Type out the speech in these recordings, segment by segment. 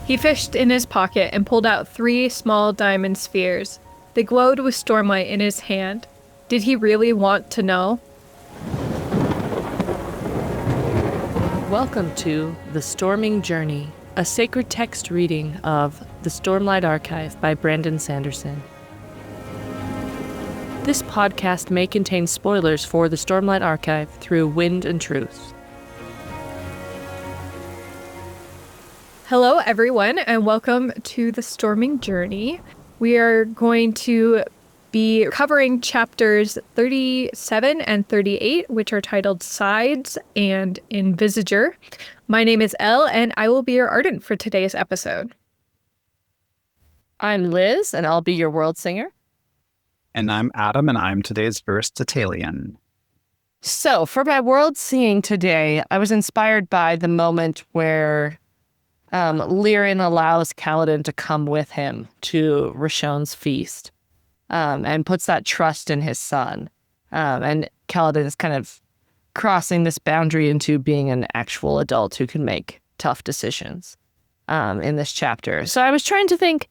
He fished in his pocket and pulled out 3 small diamond spheres. They glowed with Stormlight in his hand. Did he really want to know? Welcome to The Storming Journey, a sacred text reading of The Stormlight Archive by Brandon Sanderson. This podcast may contain spoilers for the Stormlight Archive through Wind and Truth. Hello, everyone, and welcome to The Storming Journey. We are going to be covering chapters 37 and 38, which are titled Sides and Envisager. My name is Elle, and I will be your Ardent for today's episode. I'm Liz, and I'll be your Worldsinger. And I'm Adam, and I'm today's Veristitalian. So, for my world seeing today, I was inspired by the moment where Lyrin allows Kaladin to come with him to Rashon's feast and puts that trust in his son. And Kaladin is kind of crossing this boundary into being an actual adult who can make tough decisions in this chapter. So I was trying to think,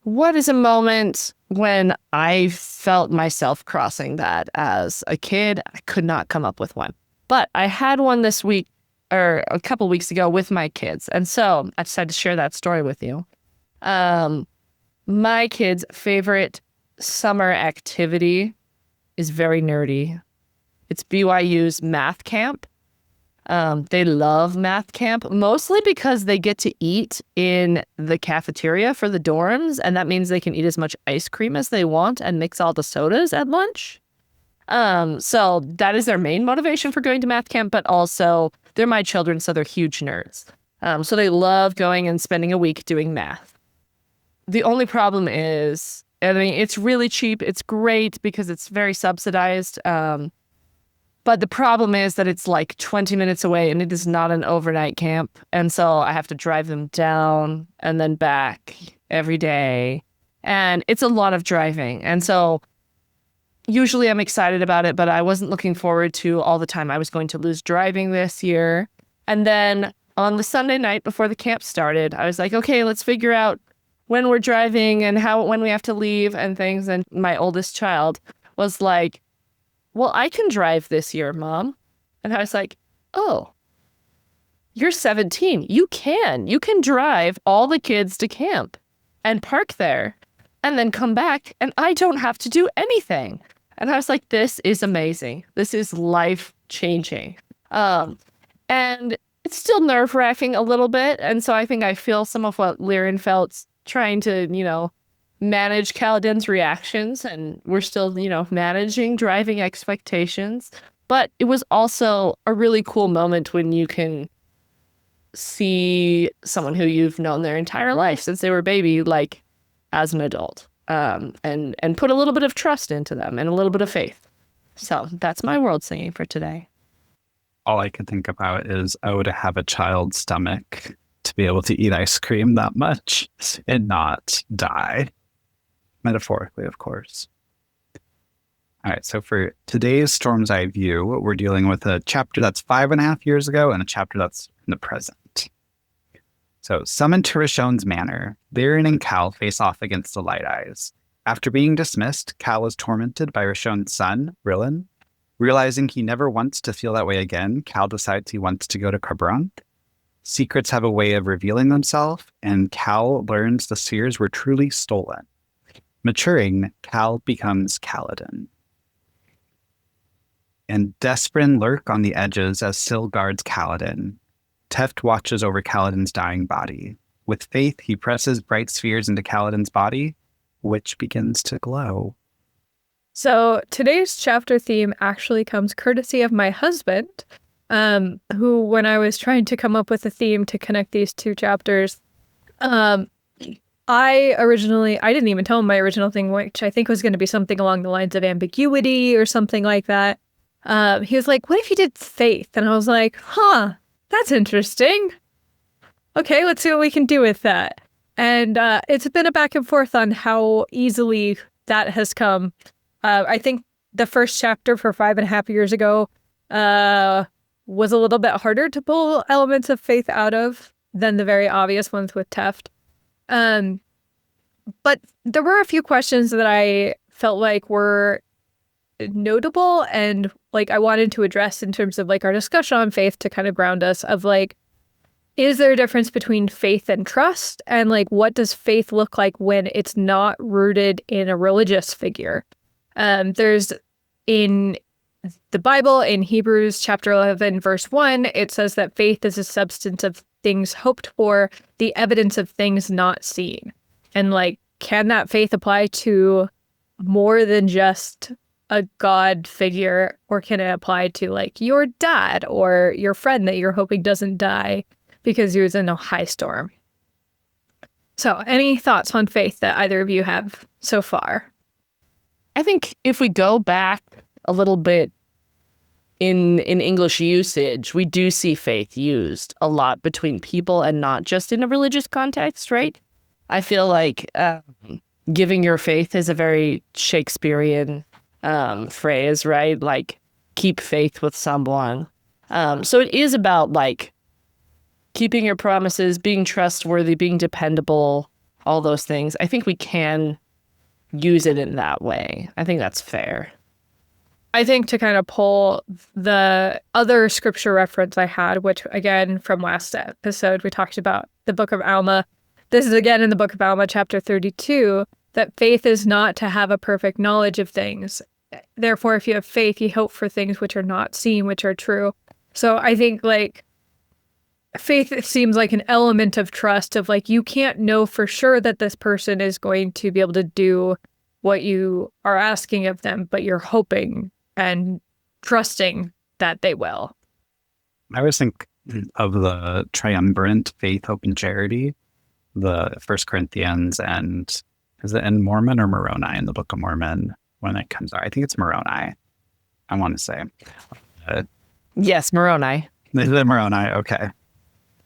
what is a moment when I felt myself crossing that as a kid? I could not come up with one. But I had one this week, or a couple weeks ago, with my kids. And so I decided to share that story with you. My kids' favorite summer activity is very nerdy. It's BYU's math camp. They love math camp, mostly because they get to eat in the cafeteria for the dorms, and that means they can eat as much ice cream as they want and mix all the sodas at lunch. So that is their main motivation for going to math camp, but also they're my children, so they're huge nerds. So they love going and spending a week doing math. The only problem is, I mean, it's really cheap. It's great because it's very subsidized. But the problem is that it's like 20 minutes away and it is not an overnight camp. And so I have to drive them down and then back every day. And it's a lot of driving. And so usually I'm excited about it, but I wasn't looking forward to all the time I was going to lose driving this year. And then on the Sunday night before the camp started, I was like, okay, let's figure out when we're driving and when we have to leave and things. And my oldest child was like, well, I can drive this year, Mom. And I was like, oh, you're 17. You can drive all the kids to camp and park there and then come back and I don't have to do anything. And I was like, this is amazing. This is life-changing. And it's still nerve-wracking a little bit. And so I think I feel some of what Lyrin felt trying to, manage Kaladin's reactions. And we're still, managing driving expectations. But it was also a really cool moment when you can see someone who you've known their entire life since they were a baby, like as an adult. And put a little bit of trust into them and a little bit of faith. So that's my world singing for today. All I can think about is, to have a child's stomach to be able to eat ice cream that much and not die. Metaphorically, of course. All right, so for today's Storm's Eye View, we're dealing with a chapter that's 5.5 years ago and a chapter that's in the present. So, summoned to Rashon's manor, Lyrin and Cal face off against the Light Eyes. After being dismissed, Cal is tormented by Rashon's son, Rilin. Realizing he never wants to feel that way again, Cal decides he wants to go to Cabron. Secrets have a way of revealing themselves, and Cal learns the spheres were truly stolen. Maturing, Cal becomes Kaladin. And Desprin lurk on the edges as Syl guards Kaladin. Teft watches over Kaladin's dying body. With faith, he presses bright spheres into Kaladin's body, which begins to glow. So today's chapter theme actually comes courtesy of my husband, who, when I was trying to come up with a theme to connect these two chapters, I didn't even tell him my original thing, which I think was going to be something along the lines of ambiguity or something like that. He was like, what if you did faith? And I was like, that's interesting. Okay, let's see what we can do with that. And it's been a back and forth on how easily that has come. I think the first chapter for 5.5 years ago was a little bit harder to pull elements of faith out of than the very obvious ones with Teft. But there were a few questions that I felt like were notable and like I wanted to address in terms of like our discussion on faith to kind of ground us of like, is there a difference between faith and trust? And like, what does faith look like when it's not rooted in a religious figure? There's in the Bible, in Hebrews chapter 11, verse 1, it says that faith is a substance of things hoped for, the evidence of things not seen. And like, can that faith apply to more than just a God figure, or can it apply to like your dad or your friend that you're hoping doesn't die because he was in a high storm? So any thoughts on faith that either of you have so far? I think if we go back a little bit in English usage, we do see faith used a lot between people and not just in a religious context, right? I feel like giving your faith is a very Shakespearean phrase, right? Like, keep faith with someone. So it is about like keeping your promises, being trustworthy, being dependable, all those things. I think we can use it in that way. I think that's fair. I think to kind of pull the other scripture reference I had, which again, from last episode, we talked about the book of Alma. This is again in the book of Alma, chapter 32, that faith is not to have a perfect knowledge of things. Therefore, if you have faith, you hope for things which are not seen, which are true. So I think like faith seems like an element of trust of like, you can't know for sure that this person is going to be able to do what you are asking of them, but you're hoping and trusting that they will. I always think of the triumvirate, faith, hope, and charity, the 1 Corinthians, and is it in Mormon or Moroni in the Book of Mormon when it comes out? I think it's Moroni, I want to say. Yes, Moroni. Is it Moroni? Okay.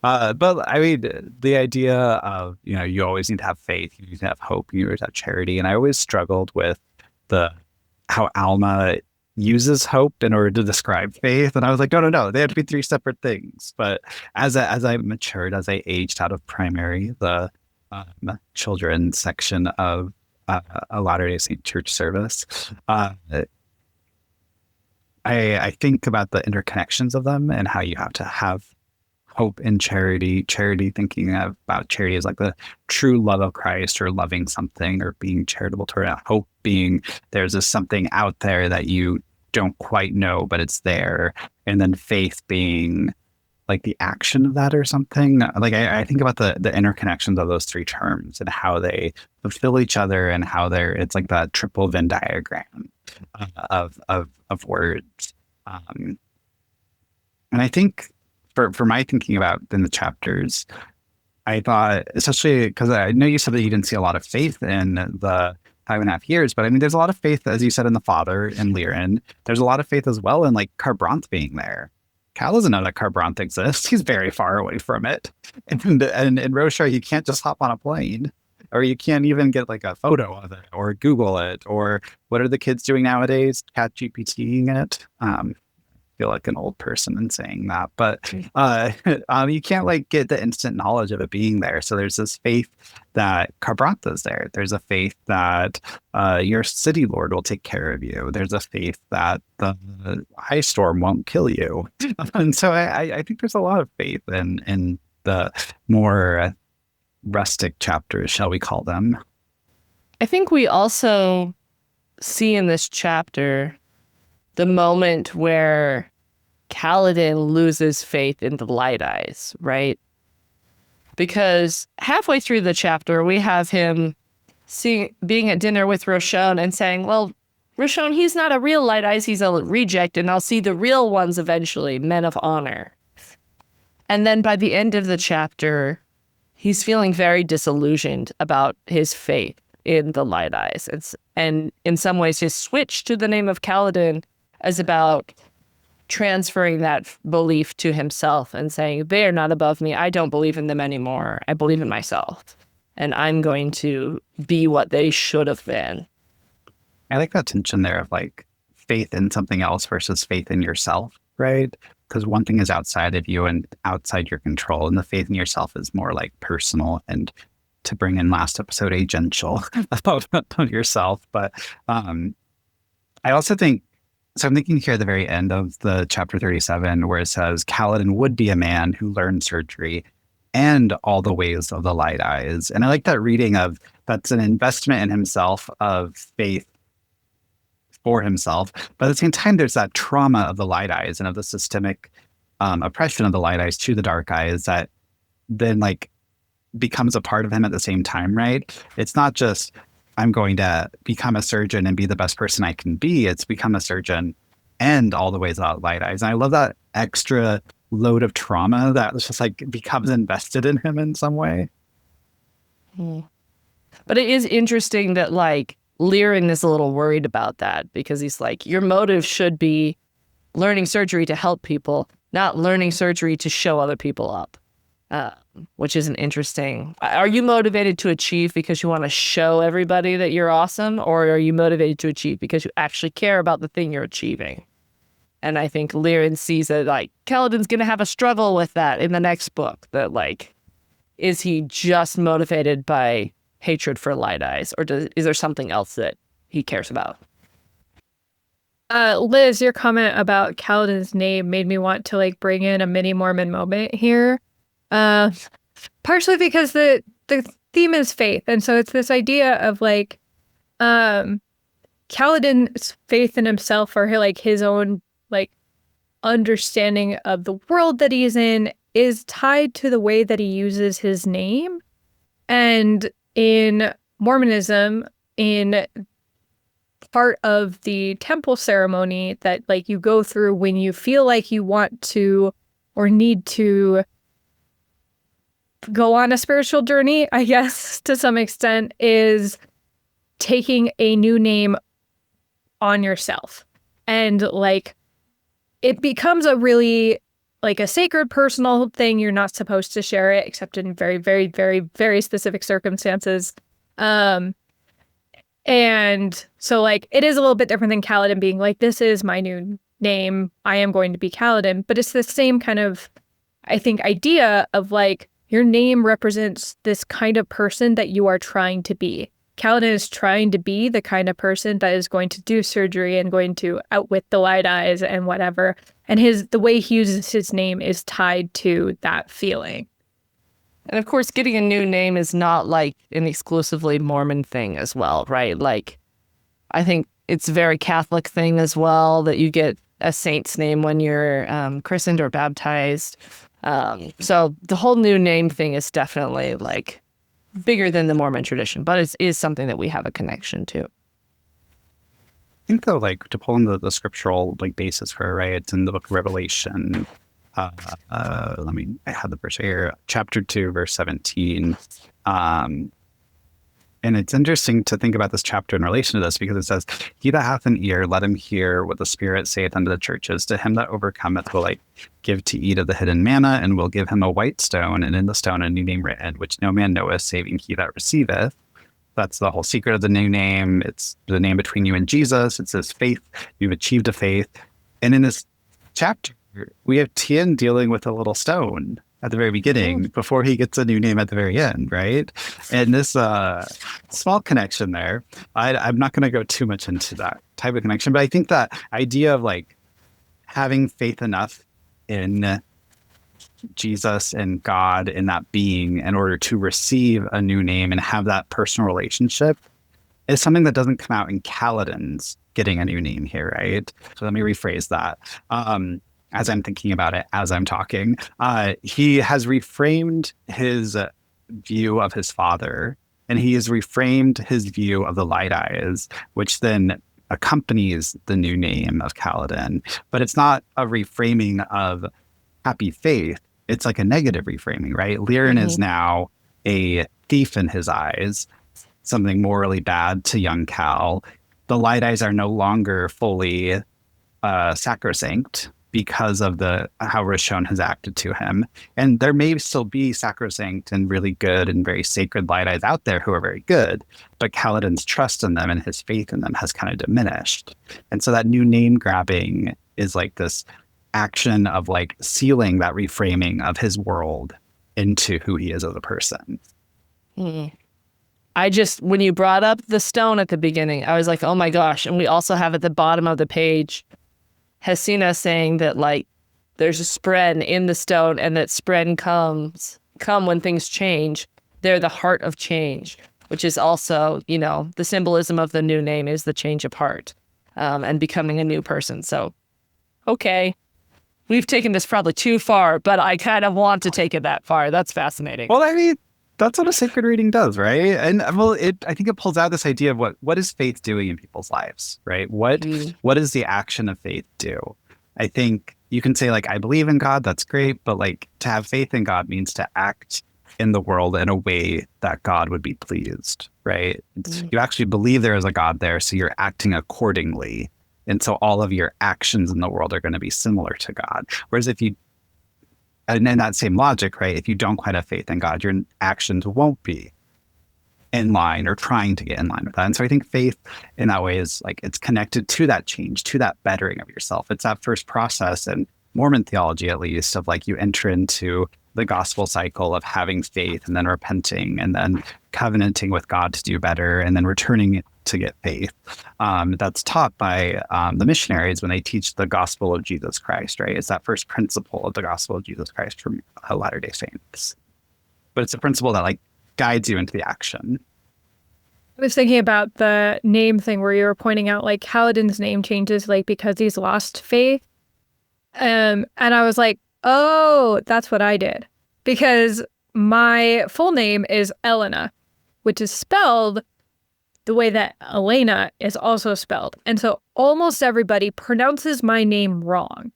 But I mean, the idea of, you know, you always need to have faith, you need to have hope, you need to have charity. And I always struggled with how Alma uses hope in order to describe faith. And I was like, no, they have to be three separate things. But as I matured, as I aged out of primary, the children's section of a Latter-day Saint church service, I think about the interconnections of them and how you have to have hope and charity thinking about charity as like the true love of Christ or loving something or being charitable toward it. Hope being there's this something out there that you don't quite know, but it's there. And then faith being like the action of that or something. Like I think about the interconnections of those three terms and how they fulfill each other and how it's like that triple Venn diagram of words. And I think for my thinking about in the chapters, I thought, especially because I know you said that you didn't see a lot of faith in the 5.5 years, but I mean, there's a lot of faith, as you said, in the father and Lyran. There's a lot of faith as well in like Carbranth being there. Cal doesn't know that Carbranth exists. He's very far away from it. And in Roshar, you can't just hop on a plane, or you can't even get like a photo of it or Google it, or what are the kids doing nowadays? Chat GPTing it. Feel like an old person in saying that, but you can't like get the instant knowledge of it being there. So there's this faith that Carbranth is there. There's a faith that your city lord will take care of you. There's a faith that the ice storm won't kill you. And so I think there's a lot of faith in the more rustic chapters, shall we call them. I think we also see in this chapter the moment where Kaladin loses faith in the Light Eyes, right? Because halfway through the chapter, we have him being at dinner with Roshon and saying, well, Roshon, he's not a real Light Eyes, he's a reject, and I'll see the real ones eventually, men of honor. And then by the end of the chapter, he's feeling very disillusioned about his faith in the Light Eyes. And in some ways, his switch to the name of Kaladin is about transferring that belief to himself and saying, they are not above me. I don't believe in them anymore. I believe in myself. And I'm going to be what they should have been. I like that tension there of like faith in something else versus faith in yourself, right? because one thing is outside of you and outside your control, and the faith in yourself is more like personal and, to bring in last episode, agential about yourself. But I also think, so I'm thinking here at the very end of the chapter 37, where it says, Kaladin would be a man who learned surgery and all the ways of the light eyes. And I like that reading of, that's an investment in himself of faith for himself. But at the same time, there's that trauma of the light eyes and of the systemic oppression of the light eyes to the dark eyes that then like becomes a part of him at the same time, right? It's not just, I'm going to become a surgeon and be the best person I can be. It's become a surgeon and all the ways of light eyes. And I love that extra load of trauma that just like becomes invested in him in some way. But it is interesting that like Lirin is a little worried about that, because he's like, your motive should be learning surgery to help people, not learning surgery to show other people up. Which is an interesting. Are you motivated to achieve because you want to show everybody that you're awesome, or are you motivated to achieve because you actually care about the thing you're achieving? And I think Lirin sees that like Kaladin's going to have a struggle with that in the next book. That like, is he just motivated by hatred for light eyes, or is there something else that he cares about? Liz, your comment about Kaladin's name made me want to like bring in a mini Mormon moment here. Partially because the theme is faith, and so it's this idea of like Kaladin's faith in himself, or like his own like understanding of the world that he's in, is tied to the way that he uses his name. And in Mormonism, in part of the temple ceremony that like you go through when you feel like you want to or need to go on a spiritual journey, I guess, to some extent, is taking a new name on yourself. And like, it becomes a really like a sacred personal thing. You're not supposed to share it except in very, very, very, very specific circumstances. And so like, it is a little bit different than Kaladin being like, this is my new name, I am going to be Kaladin. But it's the same kind of, I think, idea of like, your name represents this kind of person that you are trying to be. Kaladin is trying to be the kind of person that is going to do surgery and going to outwit the light eyes and whatever. And the way he uses his name is tied to that feeling. And of course, getting a new name is not like an exclusively Mormon thing as well, right? Like, I think it's a very Catholic thing as well that you get a saint's name when you're christened or baptized. So the whole new name thing is definitely like bigger than the Mormon tradition, but it is something that we have a connection to. I think though, like to pull in the scriptural like basis for it, right? It's in the book of Revelation. I had the verse here, chapter 2, verse 17. And it's interesting to think about this chapter in relation to this, because it says, he that hath an ear, let him hear what the Spirit saith unto the churches. To him that overcometh will I give to eat of the hidden manna, and will give him a white stone, and in the stone a new name written, which no man knoweth, saving he that receiveth. That's the whole secret of the new name. It's the name between you and Jesus. It says faith. You've achieved a faith. And in this chapter, we have Tien dealing with a little stone at the very beginning before he gets a new name at the very end, right? And this small connection there, I'm not going to go too much into that type of connection, but I think that idea of like having faith enough in Jesus and God and that being in order to receive a new name and have that personal relationship is something that doesn't come out in Kaladin's getting a new name here, right? So let me rephrase that. As I'm thinking about it, as I'm talking, he has reframed his view of his father, and he has reframed his view of the light eyes, which then accompanies the new name of Kaladin. But it's not a reframing of happy faith. It's like a negative reframing, right? Lirin is now a thief in his eyes, something morally bad to young Cal. The light eyes are no longer fully sacrosanct, because of how Rishon has acted to him. And there may still be sacrosanct and really good and very sacred light eyes out there who are very good, but Kaladin's trust in them and his faith in them has kind of diminished. And so that new name grabbing is like this action of like sealing that reframing of his world into who he is as a person. When you brought up the stone at the beginning, I was like, oh my gosh. And we also have at the bottom of the page, Hesina saying that like there's a spren in the stone and that spren come when things change. They're the heart of change, which is also, you know, the symbolism of the new name is the change of heart and becoming a new person. So, okay. We've taken this probably too far, but I kind of want to take it that far. That's fascinating. Well, I mean, that's what a sacred reading does, right? And well, I think it pulls out this idea of what is faith doing in people's lives, right? What does the action of faith do? I think you can say like, I believe in God, that's great, but like to have faith in God means to act in the world in a way that God would be pleased, right? You actually believe there is a God there, so you're acting accordingly. And so all of your actions in the world are going to be similar to God. Whereas if you, and in that same logic, right, if you don't quite have faith in God, your actions won't be in line or trying to get in line with that. And so I think faith in that way is like, it's connected to that change, to that bettering of yourself. It's that first process in Mormon theology, at least, of like you enter into the gospel cycle of having faith and then repenting and then covenanting with God to do better and then returning to get faith. That's taught by the missionaries when they teach the gospel of Jesus Christ, right? It's that first principle of the gospel of Jesus Christ from Latter-day Saints. But it's a principle that like guides you into the action. I was thinking about the name thing where you were pointing out like Kaladin's name changes like because he's lost faith. And I was like, oh, that's what I did. Because my full name is Elena, which is spelled the way that Elena is also spelled. And so almost everybody pronounces my name wrong.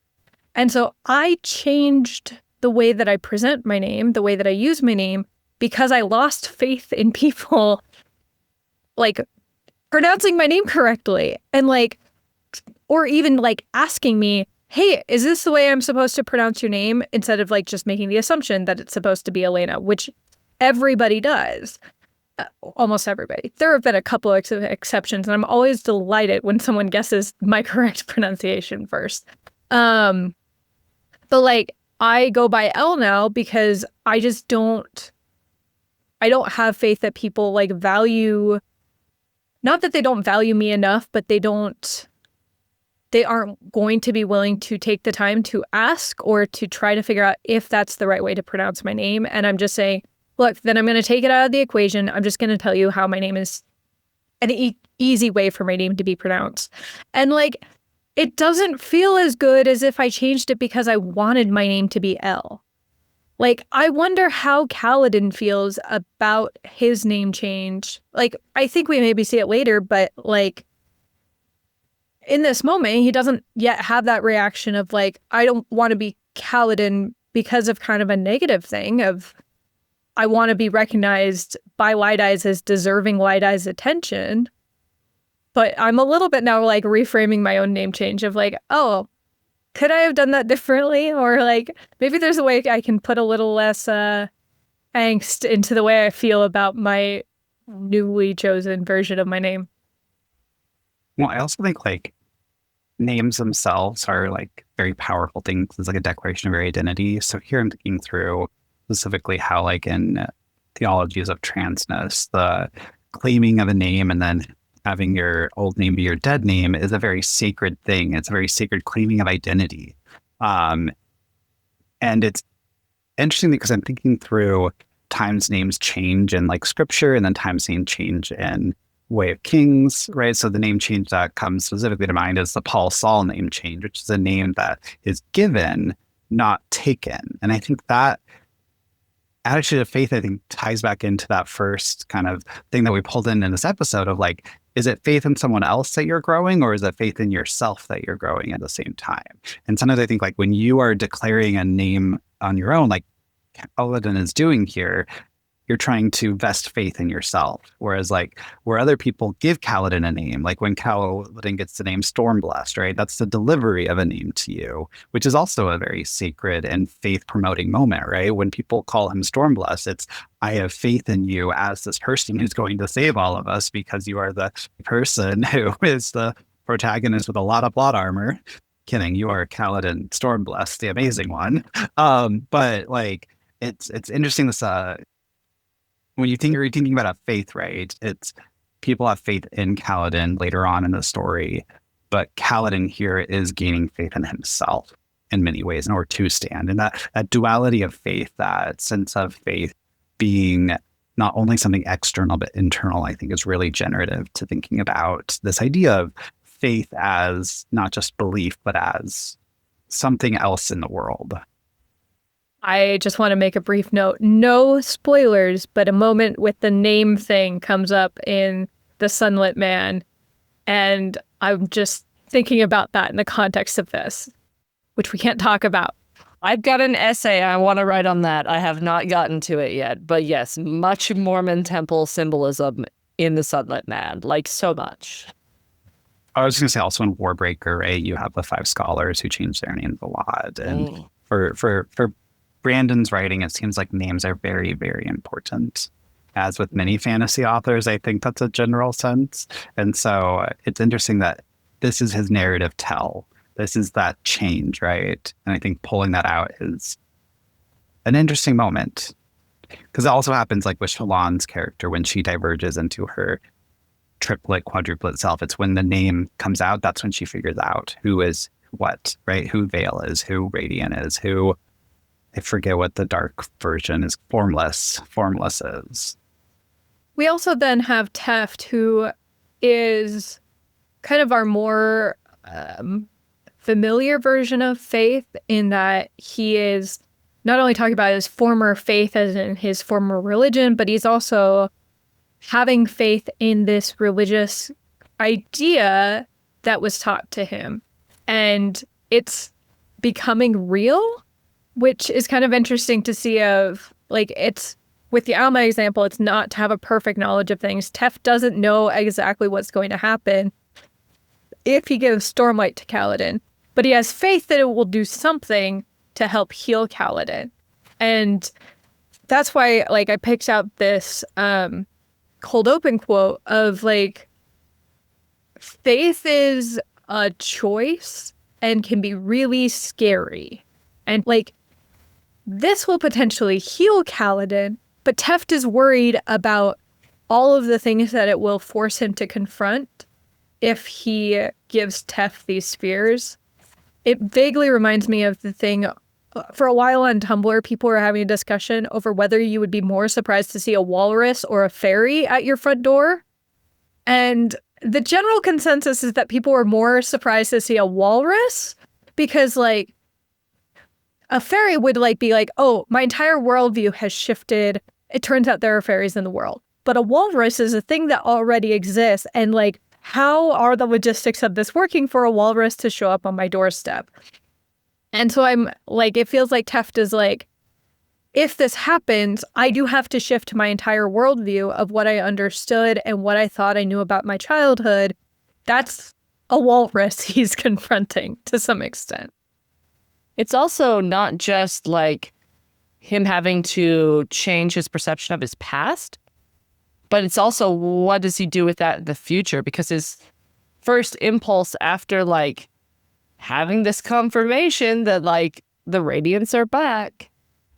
And so I changed the way that I present my name, the way that I use my name, because I lost faith in people like pronouncing my name correctly. And like, or even like asking me, hey, is this the way I'm supposed to pronounce your name? Instead of like just making the assumption that it's supposed to be Elena, which everybody does. Almost everybody. There have been a couple of exceptions, and I'm always delighted when someone guesses my correct pronunciation first. But like, I go by L now because I don't have faith that people like value, not that they don't value me enough, but they aren't going to be willing to take the time to ask or to try to figure out if that's the right way to pronounce my name. And I'm just saying, look, then I'm going to take it out of the equation. I'm just going to tell you how my name is an easy way for my name to be pronounced. And like, it doesn't feel as good as if I changed it because I wanted my name to be L. Like, I wonder how Kaladin feels about his name change. Like, I think we maybe see it later, but like, in this moment, he doesn't yet have that reaction of like, I don't want to be Kaladin because of kind of a negative thing of, I want to be recognized by Light Eyes as deserving Light Eyes attention. But I'm a little bit now like reframing my own name change of like, oh, could I have done that differently? Or like, maybe there's a way I can put a little less angst into the way I feel about my newly chosen version of my name. Well, I also think like names themselves are like very powerful things. It's like a declaration of your identity. So here I'm thinking through specifically how like in theologies of transness, the claiming of a name and then having your old name be your dead name is a very sacred thing. It's a very sacred claiming of identity. And it's interesting because I'm thinking through times names change in like scripture and then times names change in Way of Kings, right? So the name change that comes specifically to mind is the Paul Saul name change, which is a name that is given, not taken. And I think that attitude of faith, I think, ties back into that first kind of thing that we pulled in this episode of like, is it faith in someone else that you're growing, or is it faith in yourself that you're growing at the same time? And sometimes I think like when you are declaring a name on your own, like Kaladin is doing here, you're trying to vest faith in yourself. Whereas like where other people give Kaladin a name, like when Kaladin gets the name Stormblessed, right? That's the delivery of a name to you, which is also a very sacred and faith promoting moment, right? When people call him Stormblessed, it's, I have faith in you as this person who's going to save all of us because you are the person who is the protagonist with a lot of plot armor. kidding, you are Kaladin Stormblessed, the amazing one. But like it's interesting this when you're thinking about a faith, right? It's people have faith in Kaladin later on in the story, but Kaladin here is gaining faith in himself in many ways in order to stand. And that duality of faith, that sense of faith being not only something external but internal, I think is really generative to thinking about this idea of faith as not just belief, but as something else in the world. I just want to make a brief note. No spoilers, but a moment with the name thing comes up in The Sunlit Man. And I'm just thinking about that in the context of this, which we can't talk about. I've got an essay I want to write on that. I have not gotten to it yet. But yes, much Mormon temple symbolism in The Sunlit Man. Like, so much. I was going to say also in Warbreaker, right? You have the 5 scholars who change their names a lot. And for Brandon's writing, it seems like names are very, very important. As with many fantasy authors, I think that's a general sense. And so it's interesting that this is his narrative tell. This is that change, right? And I think pulling that out is an interesting moment. Because it also happens like with Shallan's character when she diverges into her triplet, quadruplet self. It's when the name comes out, that's when she figures out who is what, right? Who Veil is, who Radiant is, who, I forget what the dark version is, Formless is. We also then have Teft, who is kind of our more familiar version of faith, in that he is not only talking about his former faith as in his former religion, but he's also having faith in this religious idea that was taught to him. And it's becoming real, which is kind of interesting to see of, like, it's, with the Alma example, it's not to have a perfect knowledge of things. Teft doesn't know exactly what's going to happen if he gives Stormlight to Kaladin, but he has faith that it will do something to help heal Kaladin. And that's why, like, I picked out this cold open quote of, like, faith is a choice and can be really scary. And, like, this will potentially heal Kaladin, but Teft is worried about all of the things that it will force him to confront if he gives Teft these spheres. It vaguely reminds me of the thing, for a while on Tumblr, people were having a discussion over whether you would be more surprised to see a walrus or a fairy at your front door. And the general consensus is that people were more surprised to see a walrus because, like, a fairy would, like, be like, oh, my entire worldview has shifted. It turns out there are fairies in the world. But a walrus is a thing that already exists. And, like, how are the logistics of this working for a walrus to show up on my doorstep? And so I'm like, it feels like Teft is like, if this happens, I do have to shift my entire worldview of what I understood and what I thought I knew about my childhood. That's a walrus he's confronting to some extent. It's also not just like him having to change his perception of his past, but it's also what does he do with that in the future? Because his first impulse after, like, having this confirmation that, like, the Radiants are back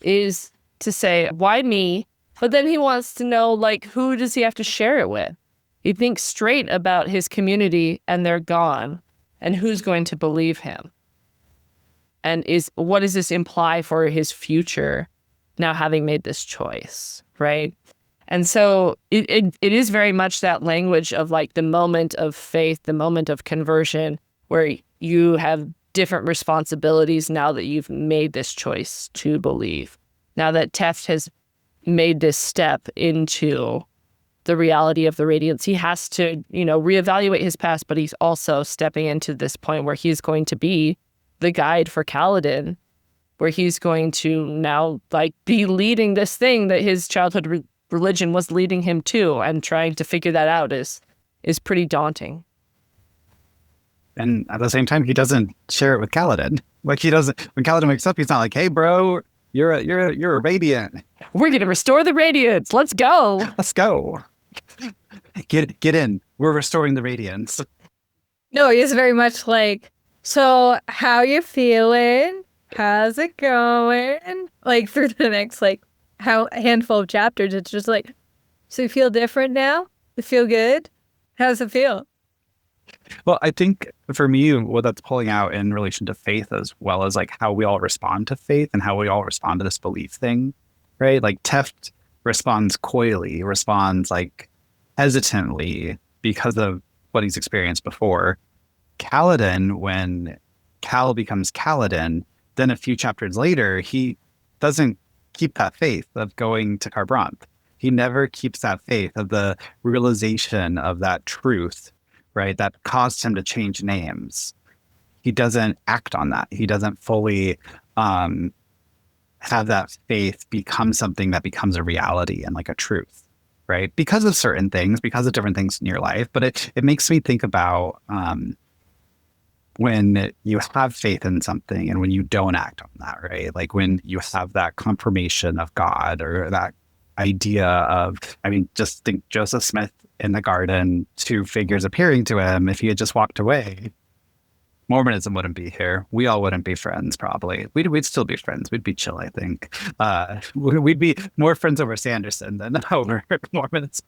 is to say, why me? But then he wants to know, like, who does he have to share it with? He thinks straight about his community and they're gone, and who's going to believe him? And what does this imply for his future now having made this choice, right? And so it is very much that language of, like, the moment of faith, the moment of conversion, where you have different responsibilities now that you've made this choice to believe. Now that Teft has made this step into the reality of the Radiance, he has to, reevaluate his past, but he's also stepping into this point where he's going to be the guide for Kaladin, where he's going to now, like, be leading this thing that his childhood religion was leading him to, and trying to figure that out is pretty daunting. And at the same time, he doesn't share it with Kaladin. Like, he doesn't, when Kaladin wakes up, he's not like, hey, bro, you're a Radiant. We're going to restore the Radiance. Let's go. Let's go. Get in. We're restoring the Radiance. No, he is very much like, So, how you feeling? How's it going? Like through the next how a handful of chapters, it's just like, so you feel different now? You feel good? How's it feel? Well, I think for me, what that's pulling out in relation to faith, as well as like how we all respond to faith and how we all respond to this belief thing, right? Like Teft responds coyly, responds like hesitantly because of what he's experienced before. Kaladin, when Cal becomes Kaladin, then a few chapters later, he doesn't keep that faith of going to Kharbranth. He never keeps that faith of the realization of that truth, right? That caused him to change names. He doesn't act on that. He doesn't fully have that faith become something that becomes a reality and like a truth, right? Because of certain things, because of different things in your life. But it makes me think about when you have faith in something and when you don't act on that, right? Like when you have that confirmation of God or that idea of, I mean, just think Joseph Smith in the garden, two figures appearing to him. If he had just walked away, Mormonism wouldn't be here. We all wouldn't be friends, probably. We'd still be friends. We'd be chill, I think. We'd be more friends over Sanderson than over Mormonism.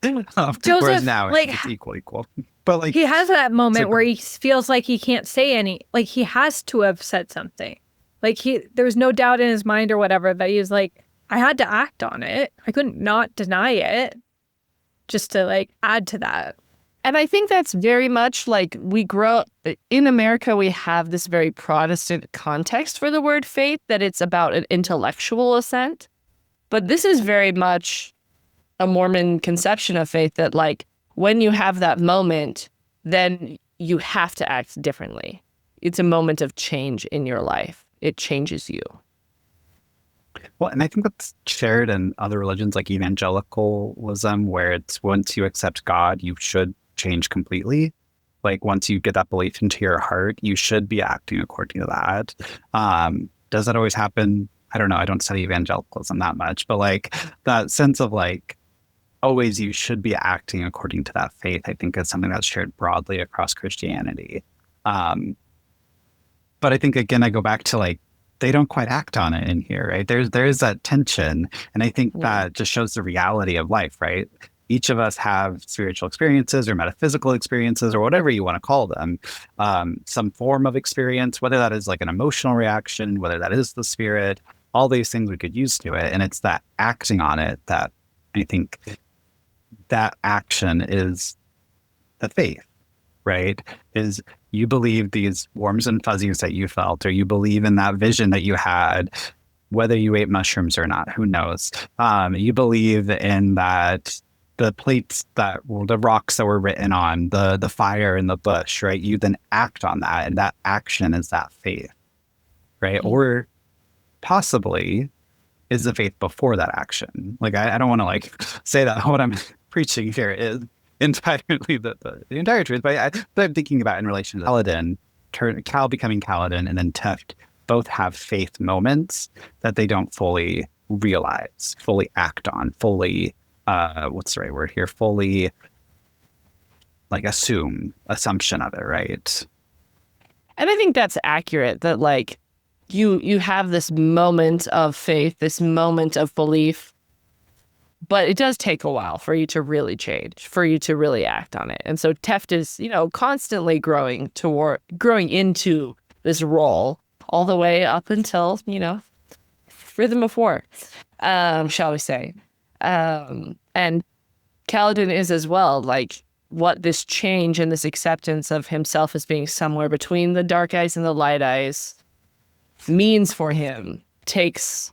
Joseph, whereas now like, it's equal. But like he has that moment like, where he feels like he can't say like he has to have said something. Like there was no doubt in his mind or whatever that he was like, I had to act on it. I couldn't not deny it just to like add to that. And I think that's very much like we grow in America, we have this very Protestant context for the word faith, that it's about an intellectual assent. But this is very much a Mormon conception of faith, that like when you have that moment, then you have to act differently. It's a moment of change in your life. It changes you. Well, and I think that's shared in other religions like evangelicalism, where it's once you accept God, you should change completely. Like once you get that belief into your heart, you should be acting according to that. Does that always happen? I don't know. I don't study evangelicalism that much, but like that sense of like always you should be acting according to that faith, I think is something that's shared broadly across Christianity. But I think again, I go back to like they don't quite act on it in here, right? There's that tension, and I think that just shows the reality of life, right? Each of us have spiritual experiences or metaphysical experiences or whatever you want to call them, some form of experience, whether that is like an emotional reaction, whether that is the spirit, all these things we could use to it. And it's that acting on it that I think that action is the faith, right? Is you believe these warms and fuzzies that you felt, or you believe in that vision that you had, whether you ate mushrooms or not, who knows? You believe in that the plates the rocks that were written on, the fire in the bush, right? You then act on that, and that action is that faith, right? Mm-hmm. Or possibly is the faith before that action. Like I don't want to like say that what I'm preaching here is entirely the entire truth, but I'm thinking about in relation to Kaladin, Cal becoming Kaladin, and then Teft both have faith moments that they don't fully realize, fully act on, fully what's the right word here? Fully like assumption of it, right? And I think that's accurate, that like you have this moment of faith, this moment of belief, but it does take a while for you to really change, for you to really act on it. And so Teft is, constantly growing into this role all the way up until, Rhythm of War, shall we say. And Kaladin is as well, like what this change and this acceptance of himself as being somewhere between the dark eyes and the light eyes means for him, takes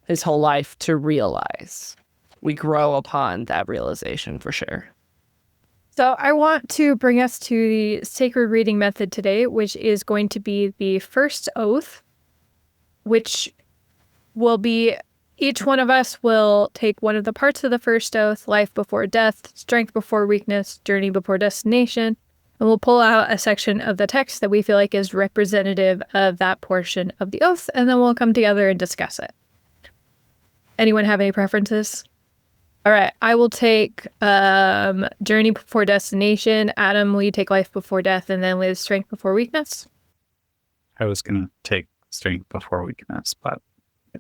his whole life to realize. We grow upon that realization for sure. So I want to bring us to the sacred reading method today, which is going to be the first oath, which will be each one of us will take one of the parts of the first oath, life before death, strength before weakness, journey before destination, and we'll pull out a section of the text that we feel like is representative of that portion of the oath, and then we'll come together and discuss it. Anyone have any preferences? All right, I will take Journey Before Destination. Adam, will you take Life Before Death, and then Liz, Strength Before Weakness? I was going to take Strength Before Weakness, but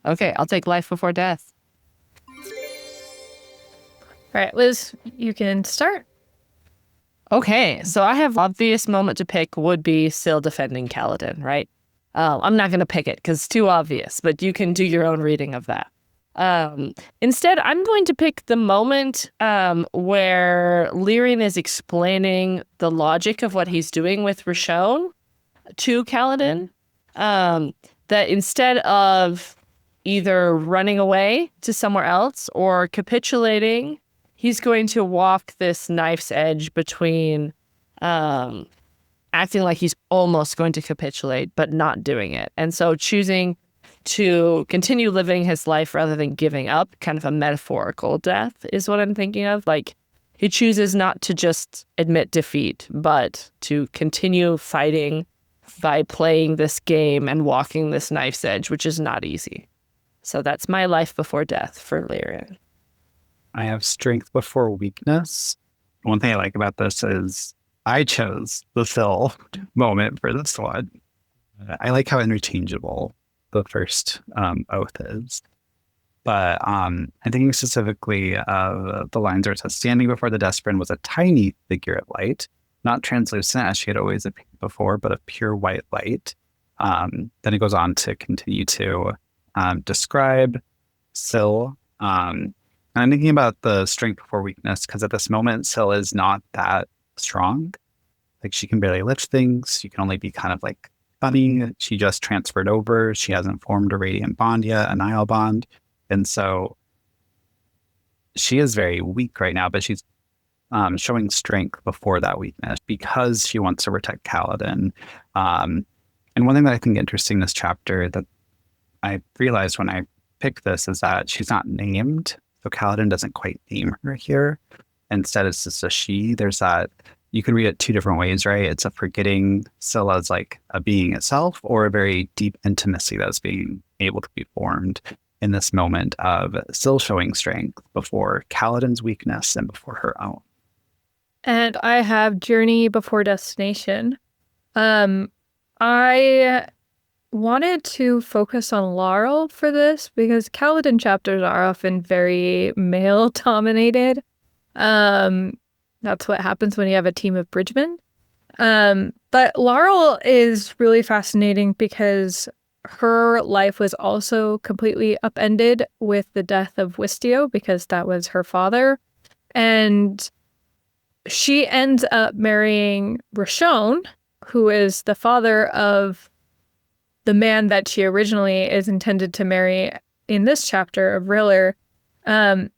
Okay, I'll take Life Before Death. All right, Liz, you can start. Okay, so I have obvious moment to pick would be Syl defending Kaladin, right? I'm not going to pick it because it's too obvious, but you can do your own reading of that. Instead, I'm going to pick the moment where Lyrian is explaining the logic of what he's doing with Rishon to Kaladin. That instead of either running away to somewhere else or capitulating, he's going to walk this knife's edge between acting like he's almost going to capitulate, but not doing it. And so choosing to continue living his life rather than giving up, kind of a metaphorical death is what I'm thinking of. Like, he chooses not to just admit defeat, but to continue fighting by playing this game and walking this knife's edge, which is not easy. So that's my Life Before Death for Lyrian. I have Strength Before Weakness. One thing I like about this is I chose the Syl moment for this one. I like how interchangeable the first oath is. But I'm thinking specifically of the lines where it says, standing before the Desperain was a tiny figure of light, not translucent as she had always appeared before, but of pure white light. Then it goes on to continue to describe Syl. And I'm thinking about the Strength Before Weakness because at this moment, Syl is not that strong. Like, she can barely lift things. She can only be kind of like funny. She just transferred over. She hasn't formed a radiant bond yet, a Nile bond. And so she is very weak right now, but she's showing strength before that weakness because she wants to protect Kaladin. And one thing that I think interesting in this chapter that I realized when I picked this is that she's not named. So Kaladin doesn't quite name her here. Instead, it's just a she. There's that, you can read it two different ways, right? It's a forgetting Syl as like a being itself, or a very deep intimacy that's being able to be formed in this moment of Syl showing strength before Kaladin's weakness and before her own. And I have Journey Before Destination. I wanted to focus on Laurel for this because Kaladin chapters are often very male-dominated. That's what happens when you have a team of bridgemen. But Laurel is really fascinating because her life was also completely upended with the death of Wistio because that was her father. And she ends up marrying Rishon, who is the father of the man that she originally is intended to marry in this chapter of Riller. And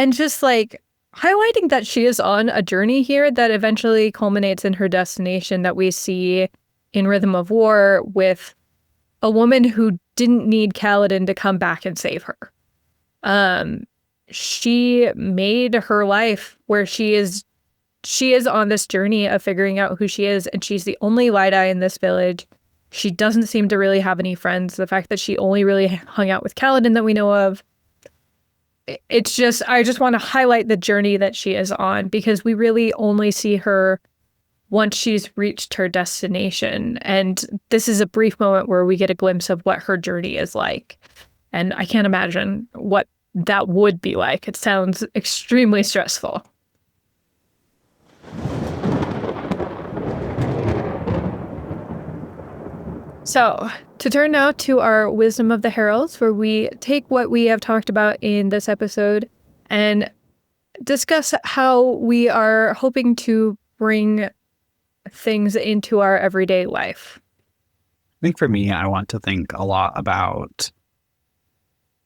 just like highlighting that she is on a journey here that eventually culminates in her destination that we see in Rhythm of War with a woman who didn't need Kaladin to come back and save her. She made her life where she is on this journey of figuring out who she is, and she's the only light eye in this village. She doesn't seem to really have any friends. The fact that she only really hung out with Kaladin that we know of, it's just, I just want to highlight the journey that she is on because we really only see her once she's reached her destination. And this is a brief moment where we get a glimpse of what her journey is like. And I can't imagine what that would be like. It sounds extremely stressful. So, to turn now to our Wisdom of the Heralds, where we take what we have talked about in this episode and discuss how we are hoping to bring things into our everyday life. I think for me, I want to think a lot about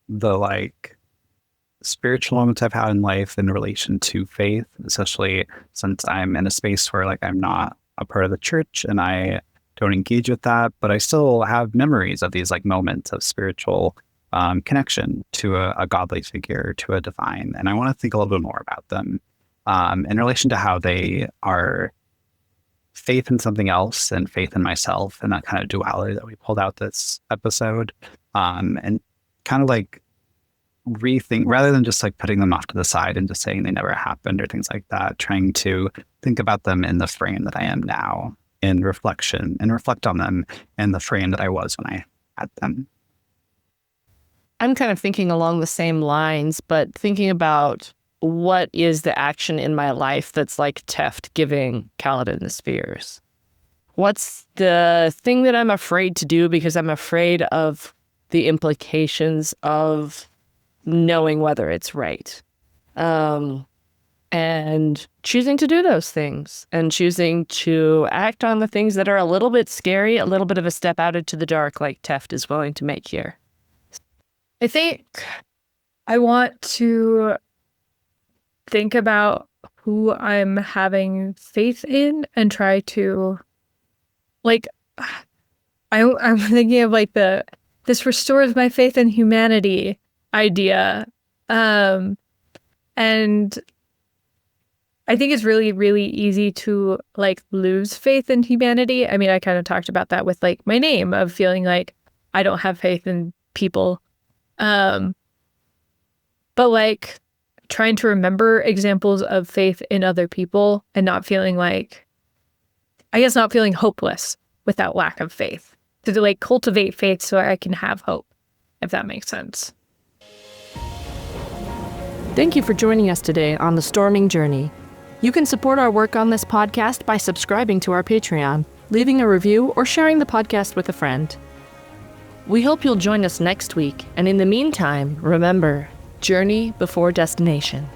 the spiritual moments I've had in life in relation to faith, especially since I'm in a space where I'm not a part of the church and I don't engage with that, but I still have memories of these moments of spiritual connection to a godly figure, to a divine. And I want to think a little bit more about them in relation to how they are faith in something else and faith in myself, and that kind of duality that we pulled out this episode. And kind of rethink, rather than just like putting them off to the side and just saying they never happened or things like that, trying to think about them in the frame that I am now in reflection and reflect on them in the frame that I was when I had them. I'm kind of thinking along the same lines, but thinking about what is the action in my life that's like Teft giving Kaladin the spheres? What's the thing that I'm afraid to do because I'm afraid of the implications of knowing whether it's right? And choosing to do those things and choosing to act on the things that are a little bit scary, a little bit of a step out into the dark like Teft is willing to make here. I think I want to think about who I'm having faith in and try to, like, I'm thinking of like this restores my faith in humanity idea. And I think it's really, really easy to like lose faith in humanity. I mean, I kind of talked about that with like my name of feeling like I don't have faith in people. But like trying to remember examples of faith in other people and not feeling like, I guess not feeling hopeless without lack of faith. To like cultivate faith so I can have hope, if that makes sense. Thank you for joining us today on The Storming Journey. You can support our work on this podcast by subscribing to our Patreon, leaving a review, or sharing the podcast with a friend. We hope you'll join us next week, and in the meantime, remember, journey before destination.